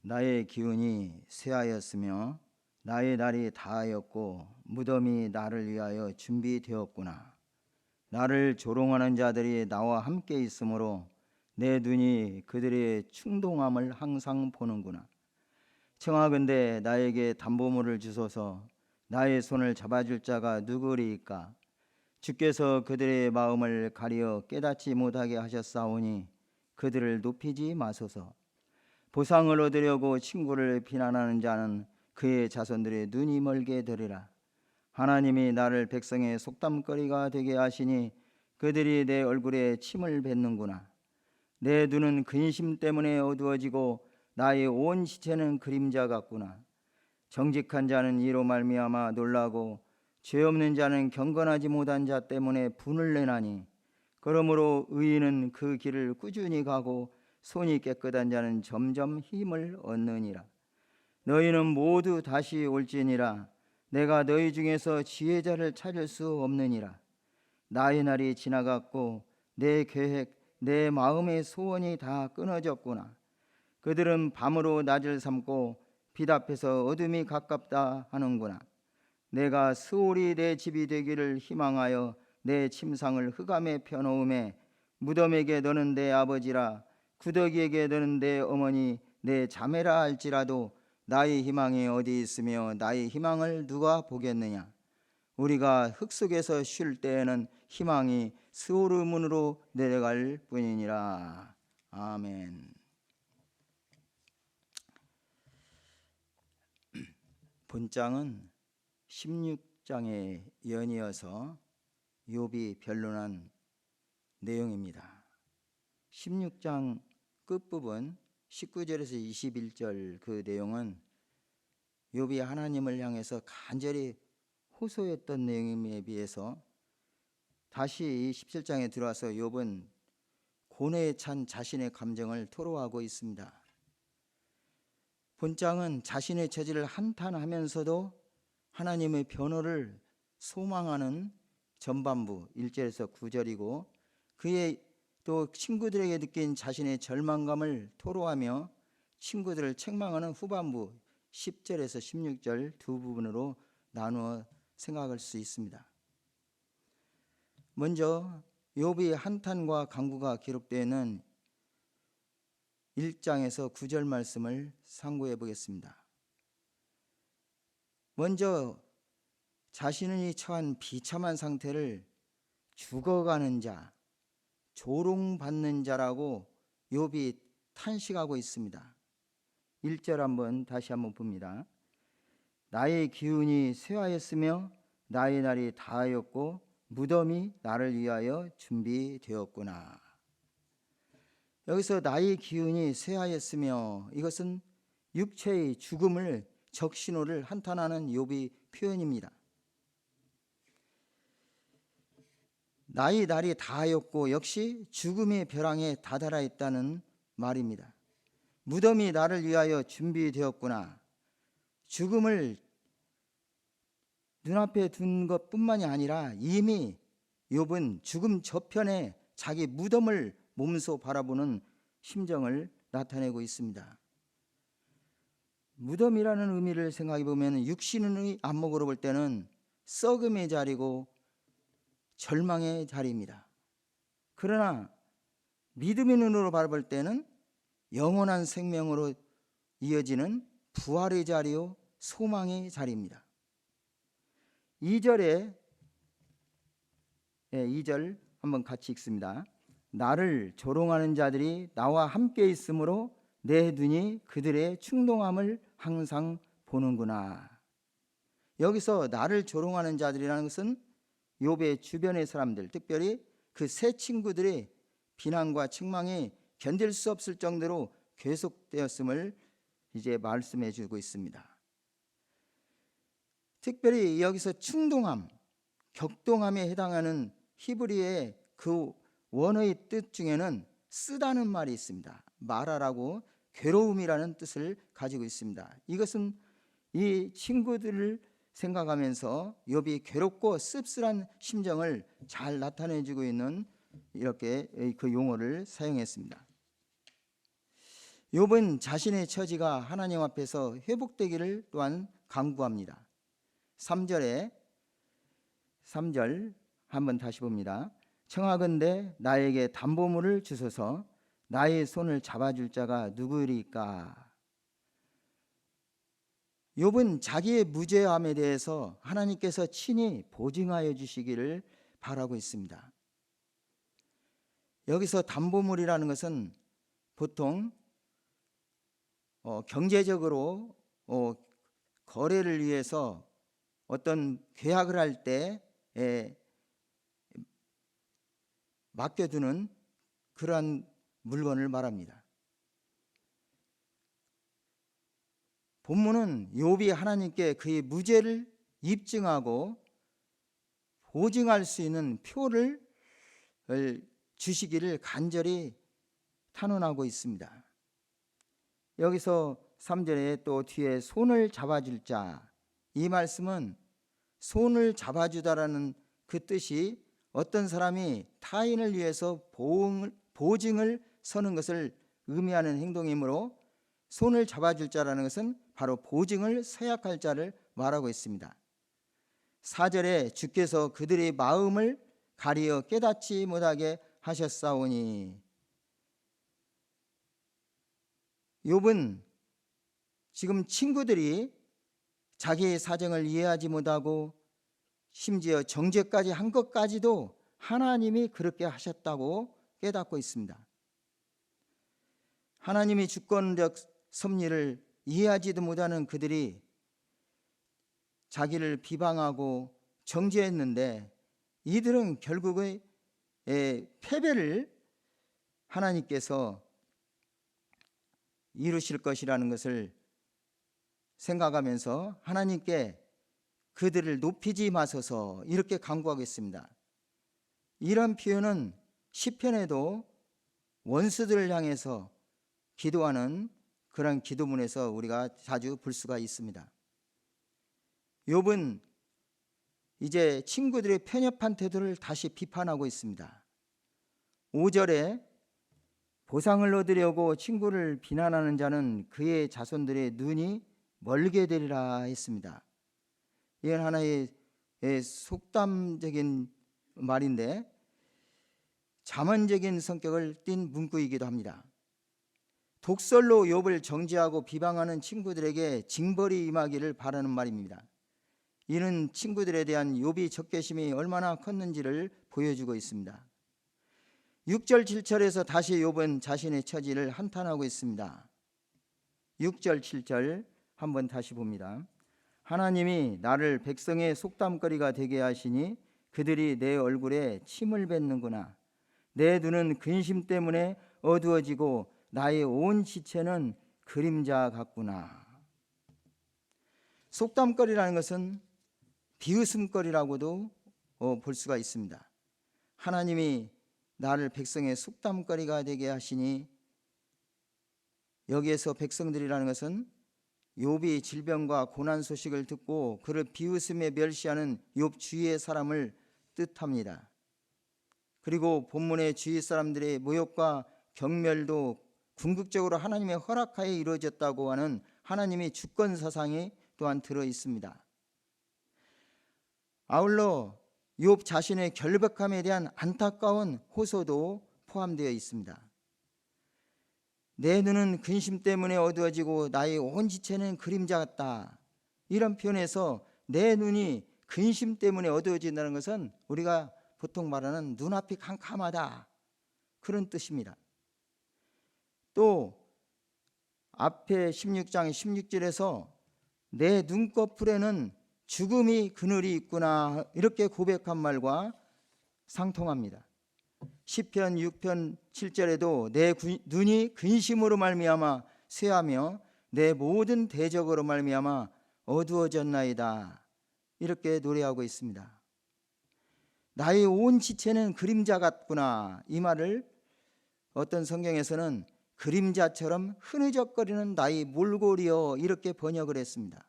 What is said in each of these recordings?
나의 기운이 쇠하였으며 나의 날이 다하였고 무덤이 나를 위하여 준비되었구나. 나를 조롱하는 자들이 나와 함께 있으므로 내 눈이 그들의 충동함을 항상 보는구나. 청하건대 나에게 담보물을 주소서. 나의 손을 잡아줄 자가 누구리이까? 주께서 그들의 마음을 가리어 깨닫지 못하게 하셨사오니 그들을 높이지 마소서. 보상을 얻으려고 친구를 비난하는 자는 그의 자손들의 눈이 멀게 되리라. 하나님이 나를 백성의 속담거리가 되게 하시니 그들이 내 얼굴에 침을 뱉는구나. 내 눈은 근심 때문에 어두워지고 나의 온 지체는 그림자 같구나. 정직한 자는 이로 말미암아 놀라고 죄 없는 자는 경건하지 못한 자 때문에 분을 내나니, 그러므로 의인은 그 길을 꾸준히 가고 손이 깨끗한 자는 점점 힘을 얻느니라. 너희는 모두 다시 올지니라. 내가 너희 중에서 지혜자를 찾을 수 없느니라. 나의 날이 지나갔고 내 계획, 내 마음의 소원이 다 끊어졌구나. 그들은 밤으로 낮을 삼고 빛 앞에서 어둠이 가깝다 하는구나. 내가 스올이 내 집이 되기를 희망하여 내 침상을 흑암에 펴놓음에, 무덤에게 너는 내 아버지라 구더기에게 너는 내 어머니 내 자매라 할지라도 나의 희망이 어디 있으며 나의 희망을 누가 보겠느냐. 우리가 흙 속에서 쉴 때에는 희망이 스오르 문으로 내려갈 뿐이니라. 아멘. 본장은 16장의 연이어서 욥이 변론한 내용입니다. 16장 끝부분 19절에서 21절 그 내용은 욥이 하나님을 향해서 간절히 호소했던 내용에 비해서 다시 17장에 들어와서 욥은 고뇌에 찬 자신의 감정을 토로하고 있습니다. 본장은 자신의 처지를 한탄하면서도 하나님의 변호를 소망하는 전반부 1절에서 9절이고, 그의 또 친구들에게 느낀 자신의 절망감을 토로하며 친구들을 책망하는 후반부 10절에서 16절 두 부분으로 나누어 생각할 수 있습니다. 먼저 욥의 한탄과 간구가 기록되어 있는 1장에서 9절 말씀을 상고해 보겠습니다. 먼저 자신이 처한 비참한 상태를 죽어가는 자, 조롱받는 자라고 욥이 탄식하고 있습니다. 1절 다시 한번 봅니다. 나의 기운이 쇠하였으며 나의 날이 다하였고 무덤이 나를 위하여 준비되었구나. 여기서 나의 기운이 쇠하였으며, 이것은 육체의 죽음을 적신호를 한탄하는 욥의 표현입니다. 나의 날이 다하였고 역시 죽음의 벼랑에 다다라 있다는 말입니다. 무덤이 나를 위하여 준비되었구나. 죽음을 눈앞에 둔 것뿐만이 아니라 이미 욥은 죽음 저편에 자기 무덤을 몸소 바라보는 심정을 나타내고 있습니다. 무덤이라는 의미를 생각해 보면 육신의 안목으로 볼 때는 썩음의 자리고 절망의 자리입니다. 그러나 믿음의 눈으로 바라볼 때는 영원한 생명으로 이어지는 부활의 자리요 소망의 자리입니다. 2절 한번 같이 읽습니다. 나를 조롱하는 자들이 나와 함께 있으므로 내 눈이 그들의 충동함을 항상 보는구나. 여기서 나를 조롱하는 자들이라는 것은 욥의 주변의 사람들, 특별히 그 세 친구들의 비난과 책망이 견딜 수 없을 정도로 계속되었음을 이제 말씀해 주고 있습니다. 특별히 여기서 충동함, 격동함에 해당하는 히브리의 그 원어의 뜻 중에는 쓰다는 말이 있습니다. 말하라고 괴로움이라는 뜻을 가지고 있습니다. 이것은 이 친구들을 생각하면서 욥이 괴롭고 씁쓸한 심정을 잘 나타내주고 있는 이렇게 그 용어를 사용했습니다. 욥은 자신의 처지가 하나님 앞에서 회복되기를 또한 간구합니다. 3절 한번 다시 봅니다. 청하건대 나에게 담보물을 주소서. 나의 손을 잡아줄 자가 누구리까? 욥은 자기의 무죄함에 대해서 하나님께서 친히 보증하여 주시기를 바라고 있습니다. 여기서 담보물이라는 것은 보통 경제적으로 거래를 위해서 어떤 계약을 할 때 맡겨두는 그러한 물건을 말합니다. 본문은 욥이 하나님께 그의 무죄를 입증하고 보증할 수 있는 표를 주시기를 간절히 탄원하고 있습니다. 여기서 3절에 또 뒤에 손을 잡아줄 자, 이 말씀은 손을 잡아주다라는 그 뜻이 어떤 사람이 타인을 위해서 보증을 서는 것을 의미하는 행동이므로 손을 잡아줄 자라는 것은 바로 보증을 서약할 자를 말하고 있습니다. 4절에 주께서 그들의 마음을 가리어 깨닫지 못하게 하셨사오니, 욥은 지금 친구들이 자기의 사정을 이해하지 못하고 심지어 정죄까지 한 것까지도 하나님이 그렇게 하셨다고 깨닫고 있습니다. 하나님이 주권적 섭리를 이해하지도 못하는 그들이 자기를 비방하고 정죄했는데 이들은 결국의 패배를 하나님께서 이루실 것이라는 것을 생각하면서 하나님께 그들을 높이지 마소서 이렇게 간구하겠습니다. 이런 표현은 시편에도 원수들을 향해서 기도하는 그런 기도문에서 우리가 자주 볼 수가 있습니다. 욥은 이제 친구들의 편협한 태도를 다시 비판하고 있습니다. 5절에 보상을 얻으려고 친구를 비난하는 자는 그의 자손들의 눈이 멀게 되리라 했습니다. 이건 하나의 속담적인 말인데 자만적인 성격을 띤 문구이기도 합니다. 독설로 욥을 정죄하고 비방하는 친구들에게 징벌이 임하기를 바라는 말입니다. 이는 친구들에 대한 욥의 적개심이 얼마나 컸는지를 보여주고 있습니다. 6절 7절에서 다시 욥은 자신의 처지를 한탄하고 있습니다. 6절 7절 한번 다시 봅니다. 하나님이 나를 백성의 속담거리가 되게 하시니 그들이 내 얼굴에 침을 뱉는구나. 내 눈은 근심 때문에 어두워지고 나의 온 지체는 그림자 같구나. 속담거리라는 것은 비웃음거리라고도 볼 수가 있습니다. 하나님이 나를 백성의 속담거리가 되게 하시니, 여기에서 백성들이라는 것은 욥이 질병과 고난 소식을 듣고 그를 비웃음에 멸시하는 욥 주위의 사람을 뜻합니다. 그리고 본문의 주위 사람들의 모욕과 경멸도 궁극적으로 하나님의 허락하에 이루어졌다고 하는 하나님의 주권 사상이 또한 들어 있습니다. 아울러 욥 자신의 결박함에 대한 안타까운 호소도 포함되어 있습니다. 내 눈은 근심 때문에 어두워지고 나의 온 지체는 그림자 같다. 이런 표현에서 내 눈이 근심 때문에 어두워진다는 것은 우리가 보통 말하는 눈앞이 캄캄하다, 그런 뜻입니다. 또 앞에 16장 16절에서 내 눈꺼풀에는 죽음이 그늘이 있구나, 이렇게 고백한 말과 상통합니다. 시편 6편 7절에도 내 눈이 근심으로 말미암아 쇠하며 내 모든 대적으로 말미암아 어두워졌나이다, 이렇게 노래하고 있습니다. 나의 온 지체는 그림자 같구나, 이 말을 어떤 성경에서는 그림자처럼 흐느적거리는 나의 몰골이여, 이렇게 번역을 했습니다.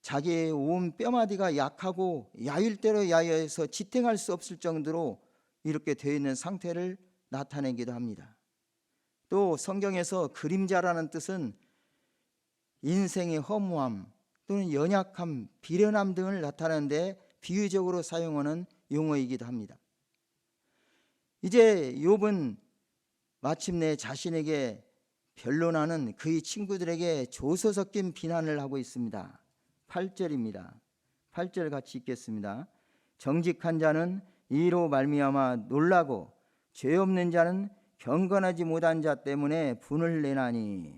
자기의 온 뼈마디가 약하고 야윌 대로 야여해서 지탱할 수 없을 정도로 이렇게 되어 있는 상태를 나타내기도 합니다. 또 성경에서 그림자라는 뜻은 인생의 허무함 또는 연약함, 비련함 등을 나타내는 데 비유적으로 사용하는 용어이기도 합니다. 이제 욥은 마침내 자신에게 변론하는 그의 친구들에게 조소 섞인 비난을 하고 있습니다. 8절입니다. 8절 같이 읽겠습니다. 정직한 자는 이로 말미암아 놀라고 죄 없는 자는 경건하지 못한 자 때문에 분을 내나니.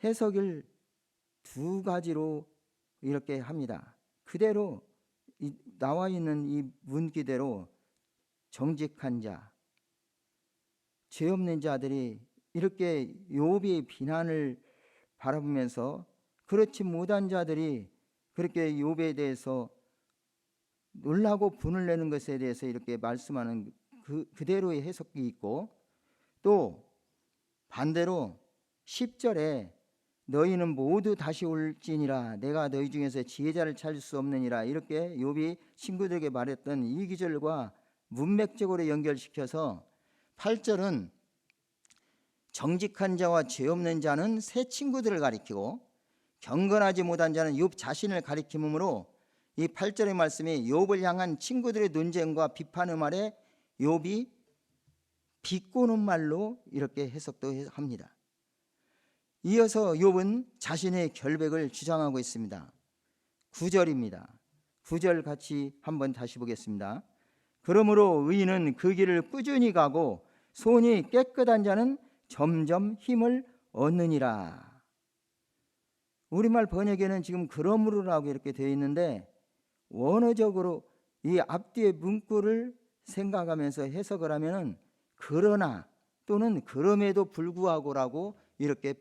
해석을 두 가지로 이렇게 합니다. 그대로 나와 있는 이 문기대로 정직한 자, 죄 없는 자들이 이렇게 욥의 비난을 바라보면서 그렇지 못한 자들이 그렇게 욥에 대해서 놀라고 분을 내는 것에 대해서 이렇게 말씀하는 그대로의 해석이 있고, 또 반대로 10절에 너희는 모두 다시 올지니라 내가 너희 중에서 지혜자를 찾을 수 없느니라 이렇게 욥이 친구들에게 말했던 이 기절과 문맥적으로 연결시켜서 8절은 정직한 자와 죄 없는 자는 새 친구들을 가리키고 경건하지 못한 자는 욥 자신을 가리킴으로 이 8절의 말씀이 욥을 향한 친구들의 논쟁과 비판의 말에 욥이 비꼬는 말로 이렇게 해석도 합니다. 이어서 욥은 자신의 결백을 주장하고 있습니다. 9절입니다. 9절 같이 한번 다시 보겠습니다. 그러므로 의인은 그 길을 꾸준히 가고 손이 깨끗한 자는 점점 힘을 얻느니라. 우리말 번역에는 지금 그러므로라고 이렇게 되어 있는데 원어적으로 이 앞뒤의 문구를 생각하면서 해석을 하면은 그러나 또는 그럼에도 불구하고라고 이렇게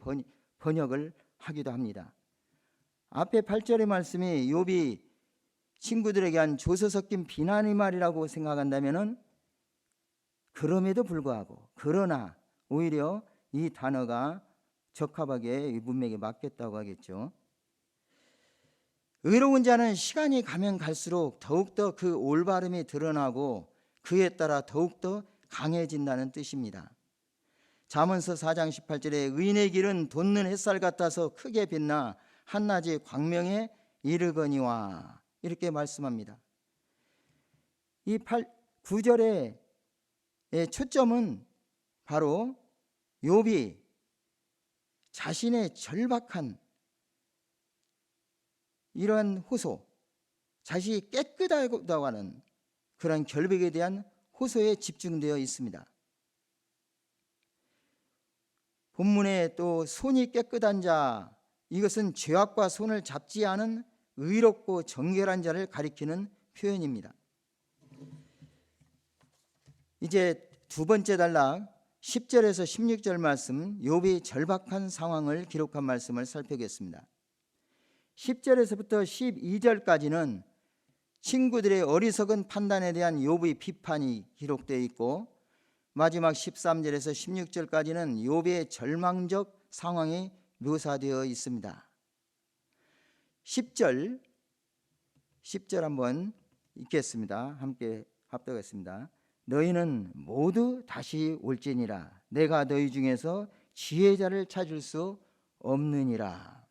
번역을 하기도 합니다. 앞에 8절의 말씀이 욥이 친구들에게 한 조소 섞인 비난의 말이라고 생각한다면은 그럼에도 불구하고 그러나 오히려 이 단어가 적합하게 이 문맥에 맞겠다고 하겠죠. 의로운 자는 시간이 가면 갈수록 더욱더 그 올바름이 드러나고 그에 따라 더욱더 강해진다는 뜻입니다. 잠언서 4장 18절에 의인의 길은 돋는 햇살 같아서 크게 빛나 한낮의 광명에 이르거니와 이렇게 말씀합니다. 이 9절의 초점은 바로 욥이 자신의 절박한 이러한 호소, 자신이 깨끗하다고 하는 그런 결백에 대한 호소에 집중되어 있습니다. 본문에 또 손이 깨끗한 자, 이것은 죄악과 손을 잡지 않은 의롭고 정결한 자를 가리키는 표현입니다. 이제 두 번째 단락 10절에서 16절 말씀, 욥이 절박한 상황을 기록한 말씀을 살펴보겠습니다. 10절에서부터 12절까지는 친구들의 어리석은 판단에 대한 욥의 비판이 기록되어 있고, 마지막 13절에서 16절까지는 욥의 절망적 상황이 묘사되어 있습니다. 10절 한번 읽겠습니다. 함께 합독하겠습니다. 너희는 모두 다시 올지니라 내가 너희 중에서 지혜자를 찾을 수 없느니라.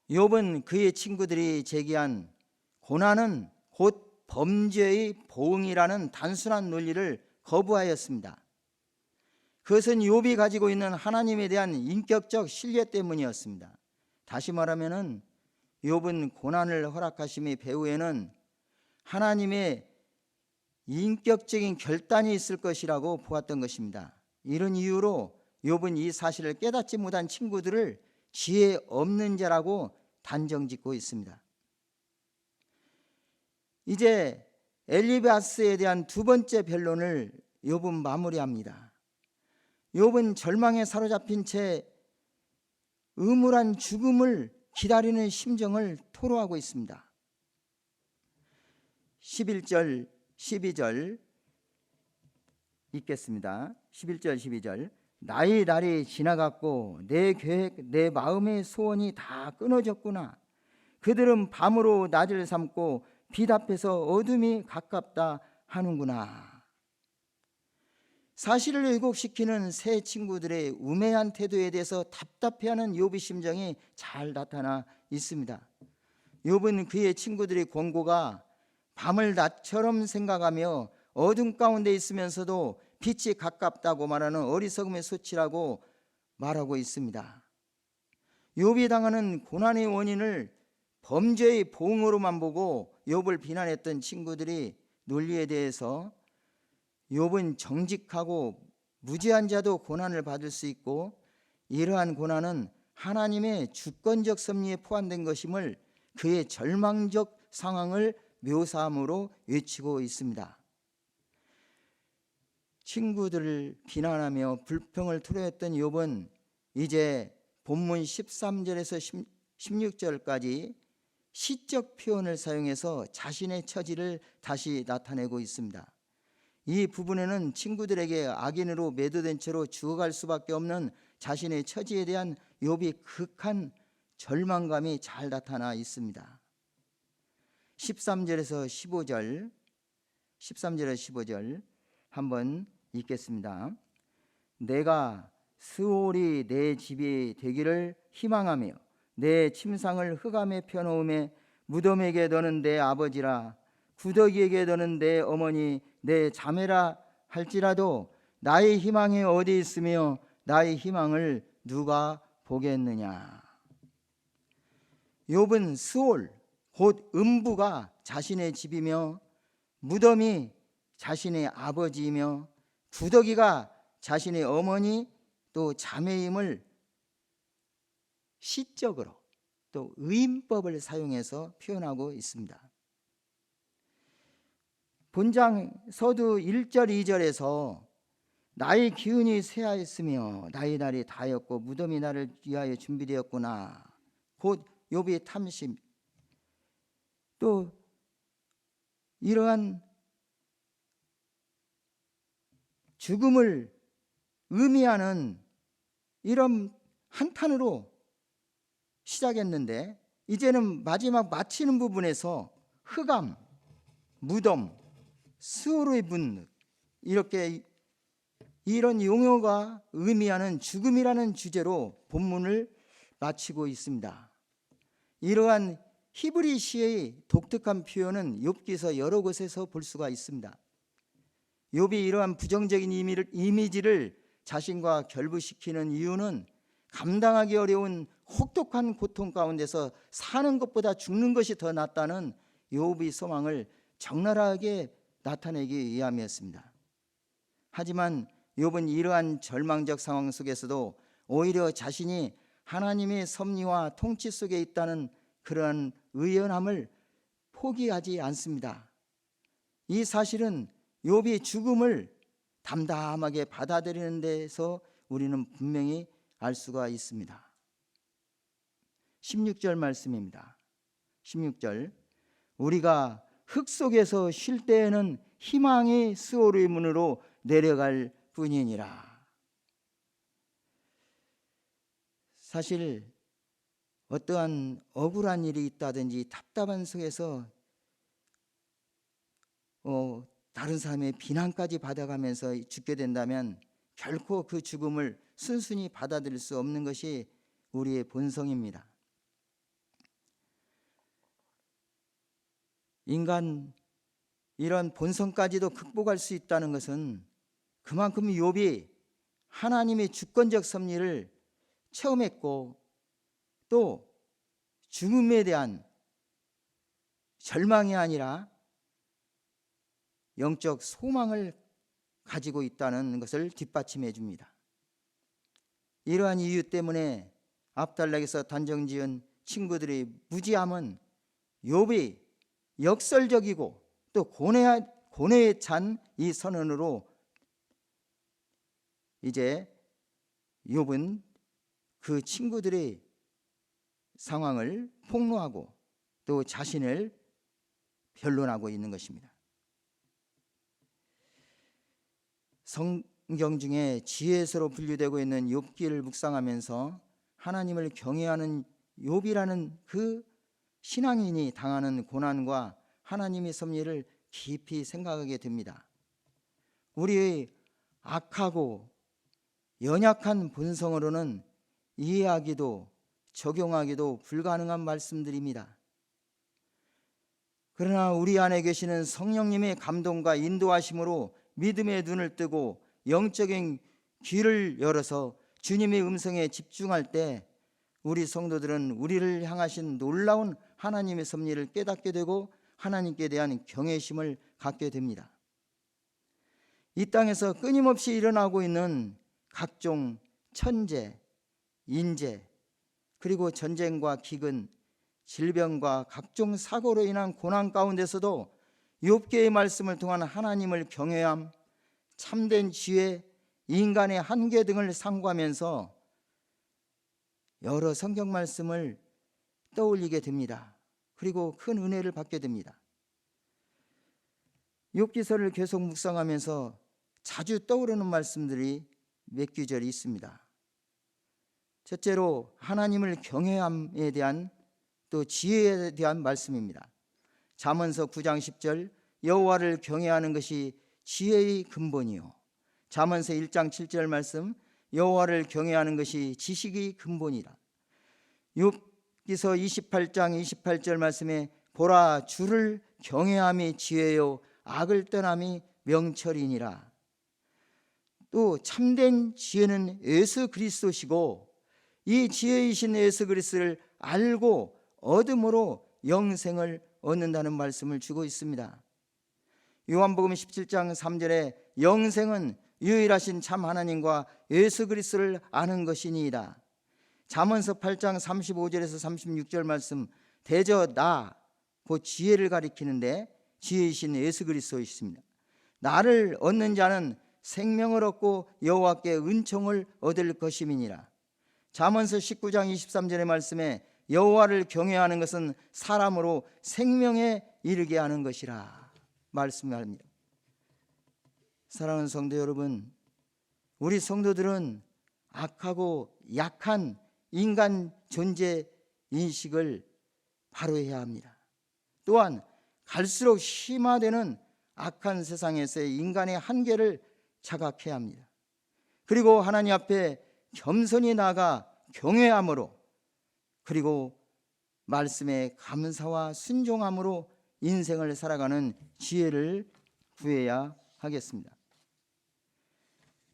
욥은 그의 친구들이 제기한 고난은 곧 범죄의 보응이라는 단순한 논리를 거부하였습니다. 그것은 욥이 가지고 있는 하나님에 대한 인격적 신뢰 때문이었습니다. 다시 말하면은 욥은 고난을 허락하심의 배후에는 하나님의 인격적인 결단이 있을 것이라고 보았던 것입니다. 이런 이유로 욥은 이 사실을 깨닫지 못한 친구들을 지혜 없는 자라고 단정짓고 있습니다. 이제 엘리바스에 대한 두 번째 변론을 욥은 마무리합니다. 욥은 절망에 사로잡힌 채 음울한 죽음을 기다리는 심정을 토로하고 있습니다. 11절 12절 읽겠습니다. 11절 12절 나의 날이 지나갔고 내 계획 내 마음의 소원이 다 끊어졌구나. 그들은 밤으로 낮을 삼고 빛 앞에서 어둠이 가깝다 하는구나. 사실을 왜곡시키는 새 친구들의 우매한 태도에 대해서 답답해하는 욥의 심정이 잘 나타나 있습니다. 욥은 그의 친구들의 권고가 밤을 낮처럼 생각하며 어둠 가운데 있으면서도 빛이 가깝다고 말하는 어리석음의 소치라고 말하고 있습니다. 욥이 당하는 고난의 원인을 범죄의 보응으로만 보고 욥을 비난했던 친구들이 논리에 대해서 욥은 정직하고 무지한 자도 고난을 받을 수 있고 이러한 고난은 하나님의 주권적 섭리에 포함된 것임을 그의 절망적 상황을 묘사함으로 외치고 있습니다. 친구들을 비난하며 불평을 토로했던 욥은 이제 본문 13절에서 16절까지 시적 표현을 사용해서 자신의 처지를 다시 나타내고 있습니다. 이 부분에는 친구들에게 악인으로 매도된 채로 죽어갈 수밖에 없는 자신의 처지에 대한 욥이 극한 절망감이 잘 나타나 있습니다. 13절에서 15절 한번 읽겠습니다. 내가 스올이 내 집이 되기를 희망하며 내 침상을 흑암에 펴놓음에 무덤에게 너는 내 아버지라 구더기에게 너는 내 어머니 내 자매라 할지라도 나의 희망이 어디 있으며 나의 희망을 누가 보겠느냐. 욥은 스올 곧 음부가 자신의 집이며 무덤이 자신의 아버지이며 구더기가 자신의 어머니 또 자매임을 시적으로 또 의인법을 사용해서 표현하고 있습니다. 본장 서두 1절 2절에서 나의 기운이 쇠하였으며 나의 날이 다였고 무덤이 나를 위하여 준비되었구나. 곧 욥의 탐심 또 이러한 죽음을 의미하는 이런 한탄으로 시작했는데 이제는 마지막 마치는 부분에서 흑암, 무덤, 스오르의 분 이렇게 이런 용어가 의미하는 죽음이라는 주제로 본문을 마치고 있습니다. 이러한 히브리 시의 독특한 표현은 욥기서 여러 곳에서 볼 수가 있습니다. 욥이 이러한 부정적인 이미지를 자신과 결부시키는 이유는 감당하기 어려운 혹독한 고통 가운데서 사는 것보다 죽는 것이 더 낫다는 욥의 소망을 적나라하게 나타내기 위함이었습니다. 하지만 욥은 이러한 절망적 상황 속에서도 오히려 자신이 하나님의 섭리와 통치 속에 있다는 그러한 의연함을 포기하지 않습니다. 이 사실은 욥이 죽음을 담담하게 받아들이는 데서 우리는 분명히 알 수가 있습니다. 16절 말씀입니다. 16절 우리가 흙 속에서 쉴 때에는 희망이 스오르의 문으로 내려갈 뿐이니라. 사실 어떠한 억울한 일이 있다든지 답답한 속에서 다른 사람의 비난까지 받아가면서 죽게 된다면 결코 그 죽음을 순순히 받아들일 수 없는 것이 우리의 본성입니다. 인간 이런 본성까지도 극복할 수 있다는 것은 그만큼 욥이 하나님의 주권적 섭리를 체험했고 또 죽음에 대한 절망이 아니라 영적 소망을 가지고 있다는 것을 뒷받침해 줍니다. 이러한 이유 때문에 압달락에서 단정지은 친구들의 무지함은 욥이 역설적이고 또 고뇌에 찬 이 선언으로 이제 욥은 그 친구들의 상황을 폭로하고 또 자신을 변론하고 있는 것입니다. 성경 중에 지혜서로 분류되고 있는 욥기를 묵상하면서 하나님을 경외하는 욥이라는 그 신앙인이 당하는 고난과 하나님의 섭리를 깊이 생각하게 됩니다. 우리의 악하고 연약한 본성으로는 이해하기도 적용하기도 불가능한 말씀들입니다. 그러나 우리 안에 계시는 성령님의 감동과 인도하심으로 믿음의 눈을 뜨고 영적인 귀를 열어서 주님의 음성에 집중할 때 우리 성도들은 우리를 향하신 놀라운 하나님의 섭리를 깨닫게 되고 하나님께 대한 경외심을 갖게 됩니다. 이 땅에서 끊임없이 일어나고 있는 각종 천재, 인재, 그리고 전쟁과 기근, 질병과 각종 사고로 인한 고난 가운데서도 욥기의 말씀을 통한 하나님을 경외함, 참된 지혜, 인간의 한계 등을 상고하면서 여러 성경 말씀을 떠올리게 됩니다. 그리고 큰 은혜를 받게 됩니다. 욥기서를 계속 묵상하면서 자주 떠오르는 말씀들이 몇 구절이 있습니다. 첫째로 하나님을 경외함에 대한 또 지혜에 대한 말씀입니다. 잠언서 9장 10절 여호와를 경외하는 것이 지혜의 근본이요. 잠언서 1장 7절 말씀 여호와를 경외하는 것이 지식의 근본이다. 욥기서 28장 28절 말씀에 보라 주를 경외함이 지혜요 악을 떠남이 명철이니라. 또 참된 지혜는 예수 그리스도시고 이 지혜이신 예수 그리스도를 알고 얻음으로 영생을 얻는다는 말씀을 주고 있습니다. 요한복음 17장 3절에 영생은 유일하신 참 하나님과 예수 그리스도를 아는 것이니이다. 잠언서 8장 35절에서 36절 말씀 대저 나 곧 지혜를 가리키는데 지혜이신 예수 그리스도이십니다. 나를 얻는 자는 생명을 얻고 여호와께 은총을 얻을 것임이니라. 잠언서 19장 23절의 말씀에 여호와를 경외하는 것은 사람으로 생명에 이르게 하는 것이라 말씀합니다. 사랑하는 성도 여러분, 우리 성도들은 악하고 약한 인간 존재 인식을 바로 해야 합니다. 또한 갈수록 심화되는 악한 세상에서의 인간의 한계를 자각해야 합니다. 그리고 하나님 앞에 겸손히 나아가 경외함으로 그리고 말씀에 감사와 순종함으로 인생을 살아가는 지혜를 구해야 하겠습니다.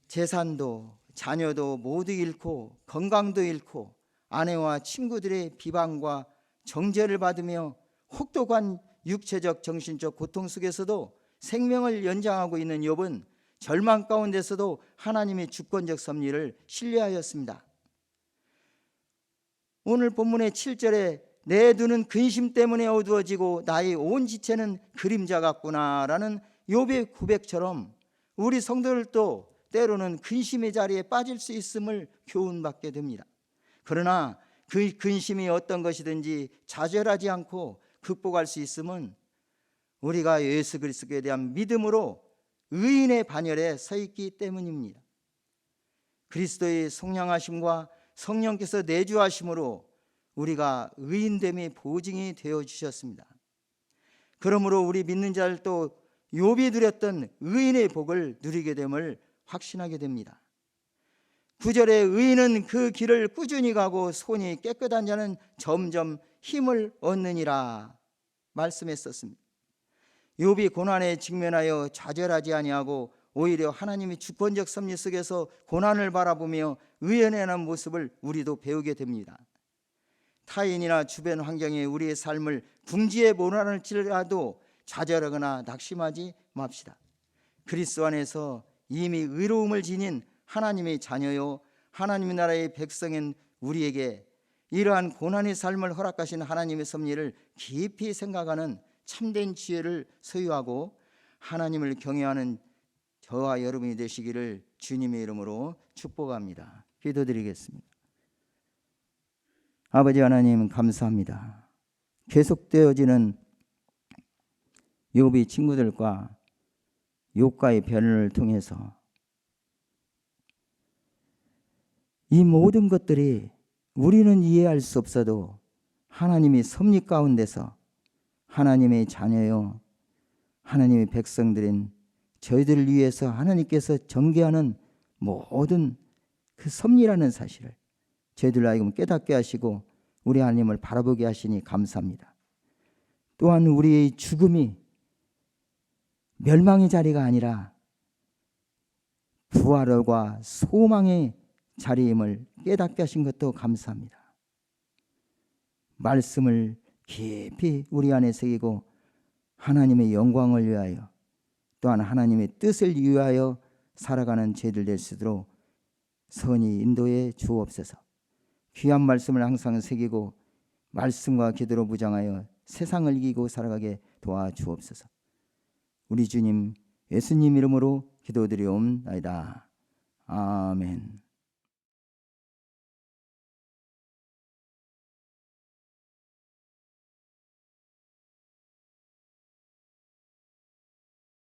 재산도 자녀도 모두 잃고 건강도 잃고 아내와 친구들의 비방과 정죄를 받으며 혹독한 육체적 정신적 고통 속에서도 생명을 연장하고 있는 욥은 절망 가운데서도 하나님의 주권적 섭리를 신뢰하였습니다. 오늘 본문의 7절에 내 눈은 근심 때문에 어두워지고 나의 온 지체는 그림자 같구나 라는 욥의 고백처럼 우리 성도들도 때로는 근심의 자리에 빠질 수 있음을 교훈받게 됩니다. 그러나 그 근심이 어떤 것이든지 좌절하지 않고 극복할 수 있음은 우리가 예수 그리스도에 대한 믿음으로 의인의 반열에 서 있기 때문입니다. 그리스도의 속량하심과 성령께서 내주하심으로 우리가 의인됨이 보증이 되어 주셨습니다. 그러므로 우리 믿는 자들도 욥이 누렸던 의인의 복을 누리게 됨을 확신하게 됩니다. 9절에 의인은 그 길을 꾸준히 가고 손이 깨끗한 자는 점점 힘을 얻느니라 말씀했었습니다. 욥이 고난에 직면하여 좌절하지 아니하고 오히려 하나님의 주권적 섭리 속에서 고난을 바라보며 의연해하는 모습을 우리도 배우게 됩니다. 타인이나 주변 환경에 우리의 삶을 궁지에 몰아넣을지라도 좌절하거나 낙심하지 맙시다. 그리스도 안에서 이미 의로움을 지닌 하나님의 자녀요 하나님의 나라의 백성인 우리에게 이러한 고난의 삶을 허락하신 하나님의 섭리를 깊이 생각하는 참된 지혜를 소유하고 하나님을 경외하는 저와 여러분이 되시기를 주님의 이름으로 축복합니다. 기도드리겠습니다. 아버지 하나님 감사합니다. 계속되어지는 욥의 친구들과 욥과의 변론을 통해서 이 모든 것들이 우리는 이해할 수 없어도 하나님의 섭리 가운데서 하나님의 자녀요 하나님의 백성들인 저희들을 위해서 하나님께서 전개하는 모든 그 섭리라는 사실을 저희들로 하여금 깨닫게 하시고 우리 하나님을 바라보게 하시니 감사합니다. 또한 우리의 죽음이 멸망의 자리가 아니라 부활과 소망의 자리임을 깨닫게 하신 것도 감사합니다. 말씀을 깊이 우리 안에 새기고 하나님의 영광을 위하여 또한 하나님의 뜻을 위하여 살아가는 저희들 될 수 있도록 선히 인도해 주옵소서. 귀한 말씀을 항상 새기고 말씀과 기도로 무장하여 세상을 이기고 살아가게 도와주옵소서. 우리 주님 예수님 이름으로 기도드리옵나이다. 아멘.